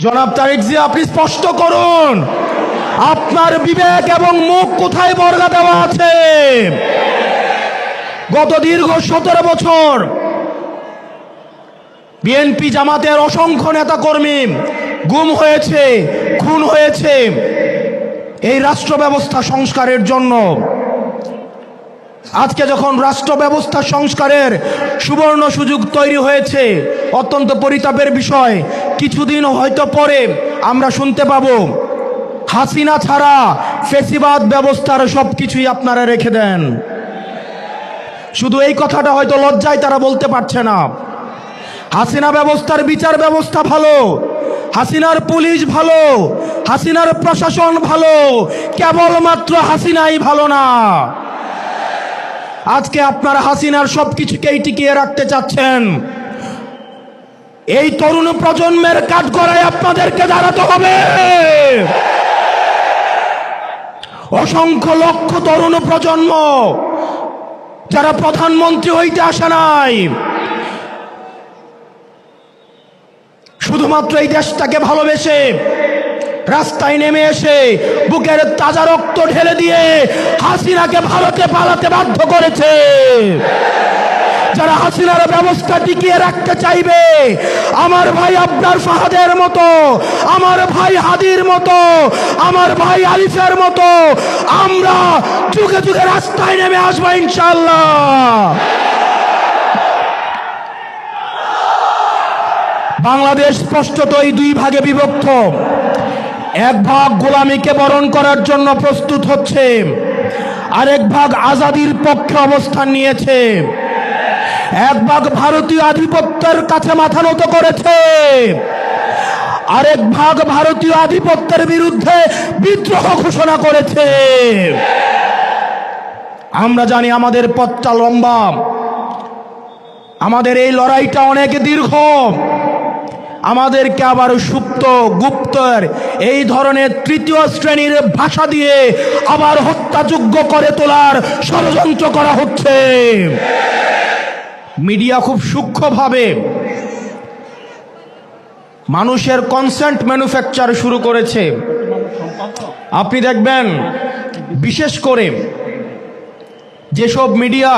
জনাব তারেক জিয়া, আপনি স্পষ্ট করুন আপনার বিবেক এবং মুখ কোথায় বর্গা দেওয়া আছে? গত দীর্ঘ 17 বছর বিএনপি জামাতের অসংখ্য নেতাকর্মী গুম হয়েছে, খুন হয়েছে এই রাষ্ট্র ব্যবস্থা সংস্কারের জন্য। আজকে যখন রাষ্ট্র ব্যবস্থা সংস্কারের সুবর্ণ সুযোগ তৈরি হয়েছে, অত্যন্ত পরিতাপের বিষয়, কিছুদিন হয়তো পরে আমরা শুনতে পাবো হাসিনা ছাড়া ফ্যাসিবাদ ব্যবস্থার সবকিছুই আপনারা রেখে দেন। শুধু এই কথাটা হয়তো লজ্জায় তারা বলতে পারছে না। হাসিনা ব্যবস্থার বিচার ব্যবস্থা ভালো, হাসিনার পুলিশ ভালো, হাসিনার প্রশাসন ভালো, কেবলমাত্র হাসিনাই ভালো না। আজকে আপনারা হাসিনার সবকিছুকেই টিকিয়ে রাখতে চাচ্ছেন। এই তরুণ প্রজন্মের কাঠগড়ায় আপনাদেরকে দাঁড়াতে হবে। অসংখ্য লক্ষ তরুণ প্রজন্ম যারা প্রধানমন্ত্রী হইতে আসে নাই, শুধুমাত্র এই দেশটাকে ভালোবেসে রাস্তায় নেমে এসে বুকের তাজা রক্ত ঢেলে দিয়ে হাসিনাকে ভারতে পালাতে বাধ্য করেছে। যারা হাসিনার ব্যবস্থা টিকিয়ে রাখতে চাইবে, আমার ভাই আবরার ফাহাদের মতো, আমার ভাই হাদির মতো, আমার ভাই আলিফের মতো আমরা যুগে যুগে রাস্তায় নেমে আসবো ইনশাআল্লাহ। বাংলাদেশ স্পষ্টতই দুই ভাগে বিভক্ত। এক ভাগ গোলামীকে বরণ করার জন্য প্রস্তুত হচ্ছে, আরেক ভাগ আজাদির পক্ষে অবস্থান নিয়েছে। এক ভাগ ভারতীয় আধিপত্যের কাছে মাথা নত করেছে, আরেক ভাগ ভারতীয় আধিপত্যের বিরুদ্ধে বিদ্রোহ ঘোষণা করেছে। আমরা জানি আমাদের পথটা লম্বা, আমাদের এই লড়াইটা অনেক দীর্ঘ। আমাদেরকে আবার সুপ্ত গুপ্তর এই ধরনের তৃতীয় শ্রেণীর ভাষা দিয়ে আবার হত্যাযোগ্য করে তোলার ষড়যন্ত্র করা হচ্ছে। মিডিয়া খুব সূক্ষ্মভাবে মানুষের কনসেন্ট ম্যানুফ্যাকচার শুরু করেছে। আপনি দেখবেন বিশেষ করে যেসব মিডিয়া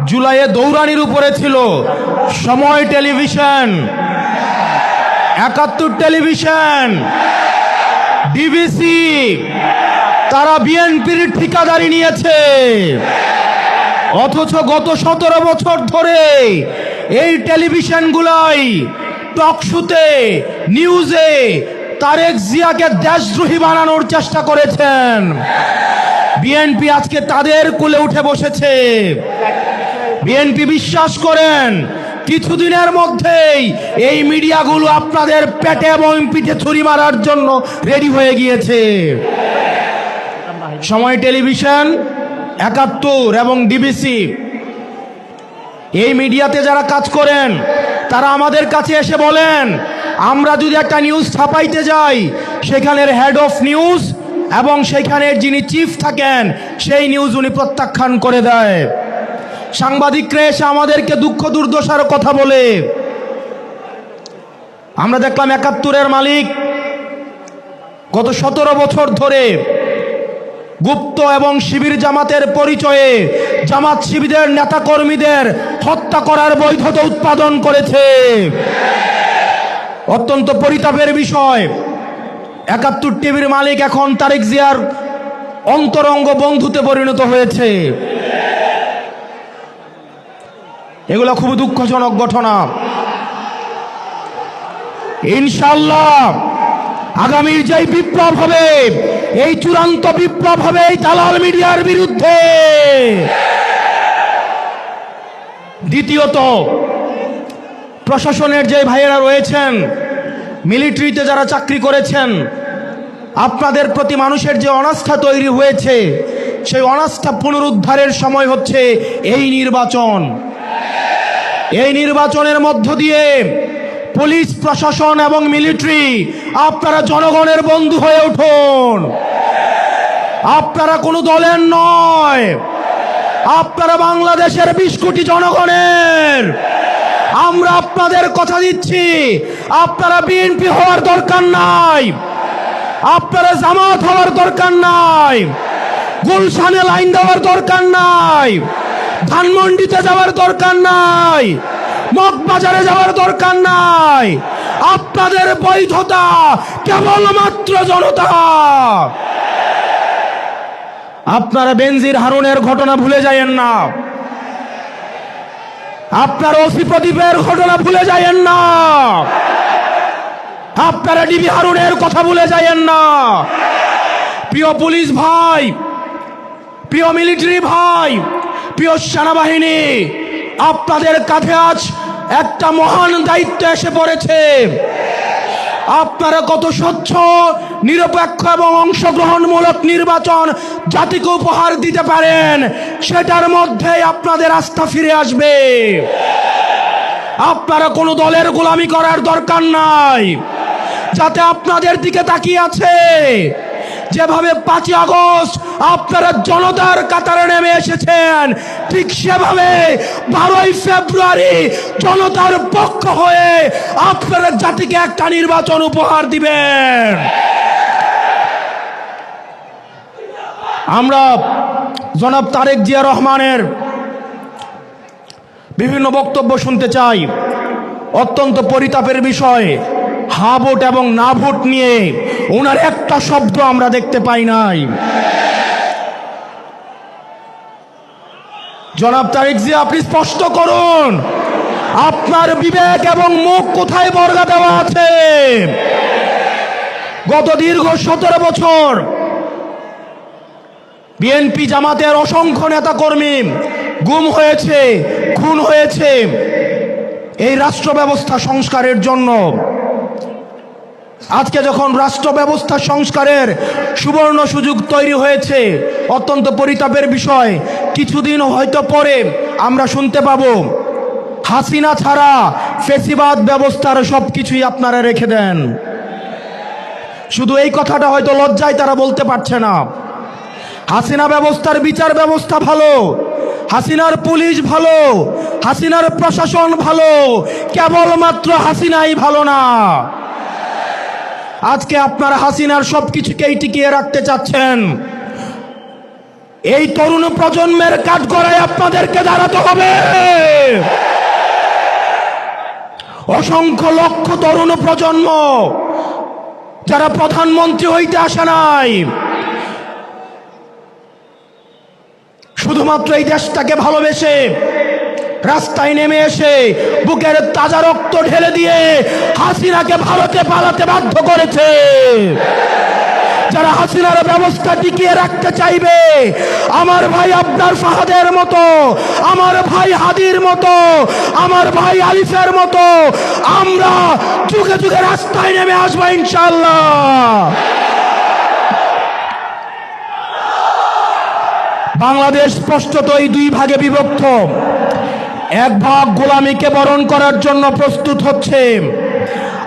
জুলাইয়ে দৌড়ানির উপরে ছিল, সময় টেলিভিশন, 71 টেলিভিশন, ডিবিসি, তারা বিএনপির ঠিকাদারি নিয়েছে। অথচ গত 17 বছর ধরে এই টেলিভিশনগুলাই টকশোতে, নিউজে তারেক জিয়াকে দেশদ্রোহী বানানোর চেষ্টা করেছেন। বিএনপি আজকে তাদের কোলে উঠে বসেছে। বিএনপি বিশ্বাস করেন কিছুদিনের মধ্যেই এই মিডিয়াগুলো আপনাদের পেটে এবং পিঠে ছুরি মারার জন্য রেডি হয়ে গিয়েছে। সময় টেলিভিশন, 71 এবং ডিবিসি, এই মিডিয়াতে যারা কাজ করেন তারা আমাদের কাছে এসে বলেন, আমরা যদি একটা নিউজ ছাপাইতে যাই, সেখানের হেড অফ নিউজ এবং সেখানের যিনি চিফ থাকেন সেই নিউজ উনি প্রত্যাখ্যান করে দেয়। সাংবাদিকরা এসে আমাদেরকে দুঃখ দুর্দশার কথা বলে। আমরা দেখলাম 71-এর মালিক গত 17 বছর ধরে গুপ্ত এবং শিবির জামাতের পরিচয়ে জামাত শিবিরের নেতাকর্মীদের হত্যা করার বৈধতা উৎপাদন করেছে। অত্যন্ত পরিতাপের বিষয়, 71 টিভির মালিক এখন তারেক জিয়ার অন্তরঙ্গ বন্ধুতে পরিণত হয়েছে। এগুলো খুব দুঃখজনক ঘটনা। ইনশাআল্লাহ আগামীর যে বিপ্লব হবে, এই চূড়ান্ত বিপ্লব হবে এই দালাল মিডিয়ার বিরুদ্ধে। দ্বিতীয়ত, প্রশাসনের যে ভাইয়েরা রয়েছেন, মিলিটারিতে যারা চাকরি করেছেন, আপনাদের প্রতি মানুষের যে অনাস্থা তৈরি হয়েছে, সেই অনাস্থা পুনরুদ্ধারের সময় হচ্ছে এই নির্বাচন। এই নির্বাচনের মধ্য দিয়ে পুলিশ প্রশাসন এবং মিলিটারি আপনারা জনগণের বন্ধু হয়ে উঠুন। আপনারা কোনো দলের নয়, আপনারা বাংলাদেশের 20 কোটি জনগণের। আমরা আপনাদের কথা দিচ্ছি, আপনারা বিএনপি হওয়ার দরকার নাই, আপনারা জামাত হওয়ার দরকার নাই, গুলশানে লাইন দেওয়ার দরকার নাই, ধানমন্ডিতে যাওয়ার দরকার নাই, মগবাজারে যাওয়ার দরকার নাই। আপনাদের বৈধতা কেবলমাত্র জনতা। আপনারা বেনজির হারুনের ঘটনা ভুলে যায়েন না, আপনারা ওসি প্রদীপের ঘটনা ভুলে যায়েন না, আপনারা ডিবি হারুনের কথা ভুলে যায়েন না। প্রিয় পুলিশ ভাই, প্রিয় মিলিটারি ভাই, প্রিয় সেনাবাহিনী, আপনাদের কাঁধে আজ একটা মহান দায়িত্ব এসে পড়েছে। আপনারা কত স্বচ্ছ, নিরপেক্ষ এবং অংশগ্রহণমূলক নির্বাচন জাতিকে উপহার দিতে পারেন, সেটার মধ্যেই আপনাদের আস্থা ফিরে আসবে। আপনারা কোনো দলের গোলামি করার দরকার নাই। যাতে আপনাদের দিকে তাকিয়ে আছে, যেভাবে 5ই আগস্ট আপনারা জনতার কাতারে নেমে এসেছেন, ঠিক সেভাবে 12ই ফেব্রুয়ারি জনতার পক্ষ হয়ে আপনারা জাতিকে একটা নির্বাচন উপহার দিবেন। আমরা জনাব তারেক জিয়া রহমানের বিভিন্ন বক্তব্য শুনতে চাই। অত্যন্ত পরিতাপের বিষয়, হা ভোট এবং না ভোট নিয়ে ওনার একটা শব্দ আমরা দেখতে পাই নাই। জনাব তারেক জিয়া, আপনি স্পষ্ট করুন আপনার বিবেক এবং মুখ কোথায় বর্গা দেওয়া আছে। গত দীর্ঘ 17 বছর বিএনপি জামাতের অসংখ্য নেতা কর্মী গুম হয়েছে, খুন হয়েছে এই রাষ্ট্র ব্যবস্থা সংস্কারের জন্য। আজকে যখন রাষ্ট্র ব্যবস্থা সংস্কারের সুবর্ণ সুযোগ তৈরি হয়েছে, অত্যন্ত পরিতাপের বিষয়, কিছুদিন হয়তো পরে আমরা শুনতে পাবো হাসিনা ছাড়া ফেসিবাদ ব্যবস্থার সবকিছুই আপনারা রেখে দেন। শুধু এই কথাটা হয়তো লজ্জায় তারা বলতে পারছে না। হাসিনা ব্যবস্থার বিচার ব্যবস্থা ভালো, হাসিনার পুলিশ ভালো, হাসিনার প্রশাসন ভালো, কেবলমাত্র হাসিনাই ভালো না। আজকে আপনারা হাসিনার সবকিছুকেই টিকিয়ে রাখতে চাচ্ছেন। এই তরুণ প্রজন্মের কাঠগড়ায় আপনাদেরকে দাঁড়াতে হবে। অসংখ্য লক্ষ তরুণ প্রজন্ম যারা প্রধানমন্ত্রী হইতে আসে নাই, শুধুমাত্র এই দেশটাকে ভালোবেসে রাস্তায় নেমে এসে বুকের তাজা রক্ত ঢেলে দিয়ে হাসিনাকে ভারতে পালাতে বাধ্য করেছে। যারা হাসিনার ব্যবস্থা টিকিয়ে রাখতে চাইবে, আমার ভাই আবদার ফাহাদের মতো, আমার ভাই হাদির মতো, আমার ভাই আলিফের মতো আমরা যুগে যুগে রাস্তায় নেমে আসবো ইনশাআল্লাহ। বাংলাদেশ স্পষ্টতই 2 ভাগে বিভক্ত। এক ভাগ গোলামীকে বরণ করার জন্য প্রস্তুত হচ্ছে,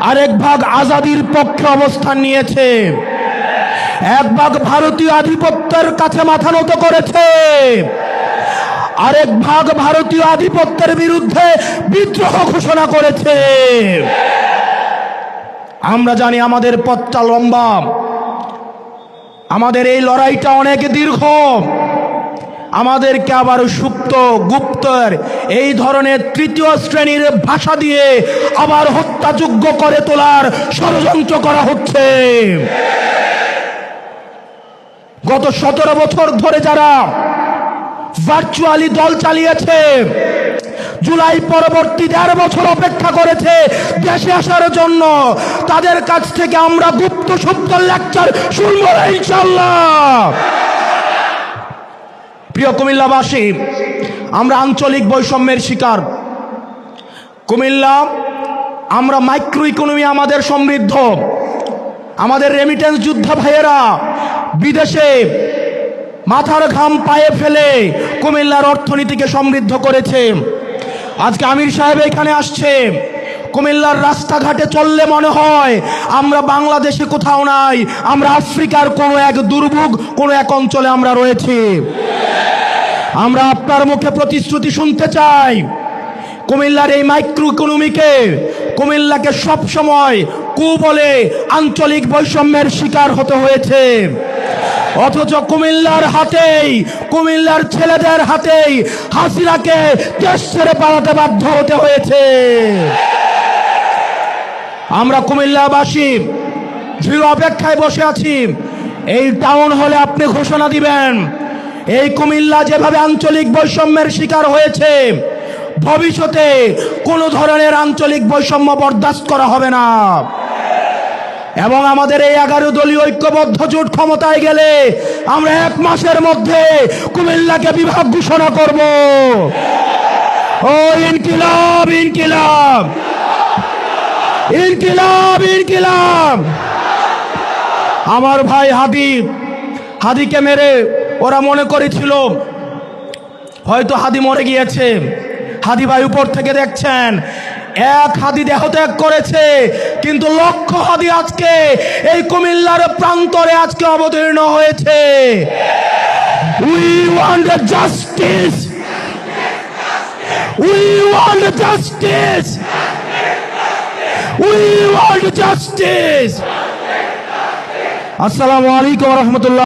আরেক ভাগ আজাদির পক্ষে অবস্থান নিয়েছে। এক ভাগ ভারতীয় আধিপত্যের কাছে মাথা নত করেছে, আরেক ভাগ ভারতীয় আধিপত্যের বিরুদ্ধে বিদ্রোহ ঘোষণা করেছে। আমরা জানি আমাদের পথটা লম্বা, আমাদের এই লড়াইটা অনেক দীর্ঘ। আমাদেরকে আবার সুপ্ত গুপ্তর এই ধরনের 3য় শ্রেণীর ভাষা দিয়ে আবার হত্যাযোগ্য করে তোলার ষড়যন্ত্র করা হচ্ছে। গত 17 বছর ধরে যারা ভার্চুয়ালি দল চালিয়েছে, জুলাই পরবর্তী 1.5 বছর অপেক্ষা করেছে দেশে আসার জন্য, তাদের কাছ থেকে আমরা গুপ্ত শব্দ লেকচার শুনবো ইনশাআল্লাহ। প্রিয় কুমিল্লাবাসী, আমরা আঞ্চলিক বৈষম্যের শিকার। কুমিল্লা, আমরা মাইক্রো ইকোনমি আমাদের সমৃদ্ধ। আমাদের রেমিটেন্স যোদ্ধা ভাইয়েরা বিদেশে মাথার ঘাম পায়ে ফেলে কুমিল্লার অর্থনীতিকে সমৃদ্ধ করেছে। আজকে আমির সাহেব এখানে আসছে, কুমিল্লার রাস্তাঘাটে চললে মনে হয় আমরা বাংলাদেশে কোথাও নাই, আমরা আফ্রিকার কোনো এক দুর্ভোগ কোনো এক অঞ্চলে আমরা রয়েছি। আমরা আপনার মুখে প্রতিশ্রুতি শুনতে চাই, কুমিল্লার এই মাইক্রো ইকোনমিকে কুমিল্লাকে সবসময় বলে আঞ্চলিক বৈষম্যের শিকার হতে হয়েছে। অথচ কুমিল্লার হাতেই, কুমিল্লার ছেলেদের হাতেই হাসিনাকে দেশ ছেড়ে পালাতে বাধ্য হতে হয়েছে। আমরা কুমিল্লাবাসী দৃঢ় অপেক্ষায় বসে আছি। এই টাউন হলে আপনি ঘোষণা দিবেন, এই কুমিল্লা যেভাবে আঞ্চলিক বৈষম্যের শিকার হয়েছে, ভবিষ্যতে কোনো ধরনের আঞ্চলিক বৈষম্য বরদাস্ত করা হবে না। এবং আমাদের এই 11 দলীয় ঐক্যবদ্ধ জোট ক্ষমতায় গেলে আমরা 1 মাসের মধ্যে কুমিল্লাকে বিভাগ ঘোষণা করব। ও ইনকিলাব, ইনকিলাব, ইনকিলাব, ইনকিলাব। আমার ভাই হাদিকে মেরে ওরা মনে করেছিল হয়তো হাদি মরে গিয়েছে। হাদি ভাই উপর থেকে দেখছেন, 1 হাদি দেহত্যাগ করেছে, কিন্তু লক্ষ হাদি আজকে এই কুমিল্লার প্রান্তরে আজকে অবতীর্ণ হয়েছে। We want justice. We want justice. We want justice. আসসালামু আলাইকুম ওয়া রাহমাতুল্লাহ।